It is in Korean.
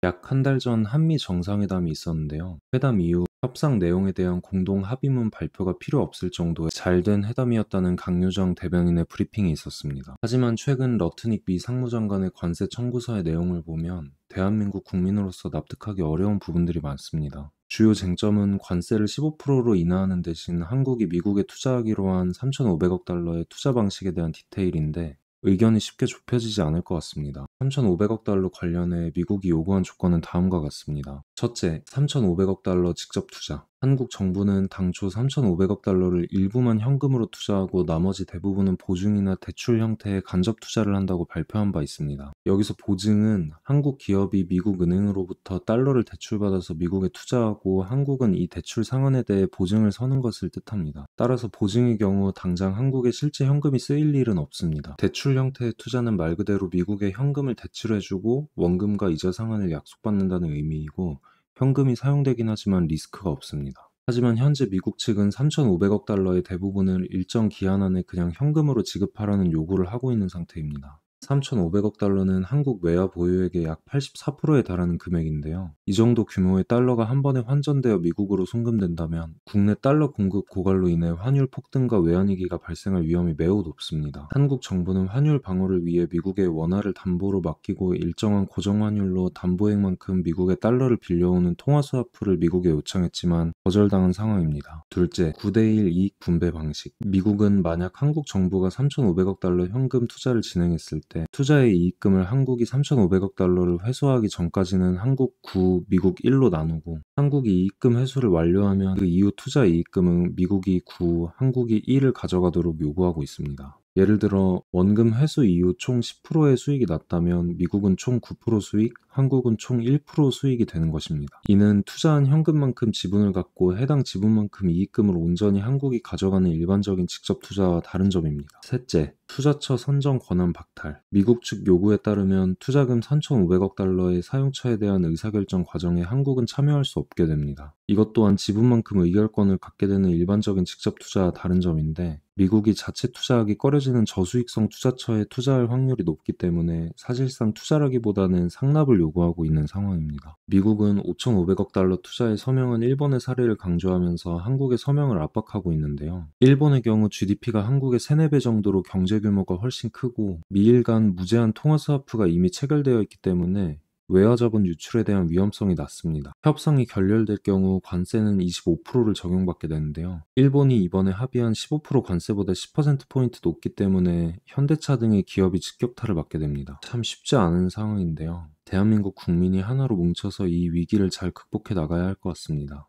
약 한 달 전 한미 정상회담이 있었는데요. 회담 이후 협상 내용에 대한 공동 합의문 발표가 필요 없을 정도의 잘된 회담이었다는 강유정 대변인의 브리핑이 있었습니다. 하지만 최근 러트닉 미 상무장관의 관세 청구서의 내용을 보면 대한민국 국민으로서 납득하기 어려운 부분들이 많습니다. 주요 쟁점은 관세를 15%로 인하하는 대신 한국이 미국에 투자하기로 한 3,500억 달러의 투자 방식에 대한 디테일인데 의견이 쉽게 좁혀지지 않을 것 같습니다. 3,500억 달러 관련해 미국이 요구한 조건은 다음과 같습니다. 첫째, 3,500억 달러 직접 투자. 한국 정부는 당초 3,500억 달러를 일부만 현금으로 투자하고 나머지 대부분은 보증이나 대출 형태의 간접 투자를 한다고 발표한 바 있습니다. 여기서 보증은 한국 기업이 미국 은행으로부터 달러를 대출받아서 미국에 투자하고 한국은 이 대출 상환에 대해 보증을 서는 것을 뜻합니다. 따라서 보증의 경우 당장 한국에 실제 현금이 쓰일 일은 없습니다. 대출 형태의 투자는 말 그대로 미국에 현금을 대출해주고 원금과 이자 상환을 약속받는다는 의미이고 현금이 사용되긴 하지만 리스크가 없습니다. 하지만 현재 미국 측은 3,500억 달러의 대부분을 일정 기한 안에 그냥 현금으로 지급하라는 요구를 하고 있는 상태입니다. 3,500억 달러는 한국 외화 보유액의 약 84%에 달하는 금액인데요. 이 정도 규모의 달러가 한 번에 환전되어 미국으로 송금된다면 국내 달러 공급 고갈로 인해 환율 폭등과 외환위기가 발생할 위험이 매우 높습니다. 한국 정부는 환율 방어를 위해 미국의 원화를 담보로 맡기고 일정한 고정환율로 담보액만큼 미국의 달러를 빌려오는 통화스와프를 미국에 요청했지만 거절당한 상황입니다. 둘째, 9대1 이익 분배 방식. 미국은 만약 한국 정부가 3,500억 달러 현금 투자를 진행했을 때 투자의 이익금을 한국이 3,500억 달러를 회수하기 전까지는 한국 9, 미국 1로 나누고 한국이 이익금 회수를 완료하면 그 이후 투자 이익금은 미국이 9, 한국이 1을 가져가도록 요구하고 있습니다. 예를 들어 원금 회수 이후 총 10%의 수익이 났다면 미국은 총 9% 수익, 한국은 총 1% 수익이 되는 것입니다. 이는 투자한 현금만큼 지분을 갖고 해당 지분만큼 이익금을 온전히 한국이 가져가는 일반적인 직접 투자와 다른 점입니다. 셋째, 투자처 선정 권한 박탈. 미국 측 요구에 따르면 투자금 3,500억 달러의 사용처에 대한 의사결정 과정에 한국은 참여할 수 없게 됩니다. 이것 또한 지분만큼 의결권을 갖게 되는 일반적인 직접 투자와 다른 점인데 미국이 자체 투자하기 꺼려지는 저수익성 투자처에 투자할 확률이 높기 때문에 사실상 투자라기보다는 상납을 요구하고 있는 상황입니다. 미국은 5,500억 달러 투자에 서명한 일본의 사례를 강조하면서 한국의 서명을 압박하고 있는데요. 일본의 경우 GDP가 한국의 3, 4배 정도로 경제 규모가 훨씬 크고 미일 간 무제한 통화스와프가 이미 체결되어 있기 때문에 외화자본 유출에 대한 위험성이 낮습니다. 협상이 결렬될 경우 관세는 25%를 적용받게 되는데요. 일본이 이번에 합의한 15% 관세보다 10%포인트 높기 때문에 현대차 등의 기업이 직격탄을 맞게 됩니다. 참 쉽지 않은 상황인데요. 대한민국 국민이 하나로 뭉쳐서 이 위기를 잘 극복해 나가야 할 것 같습니다.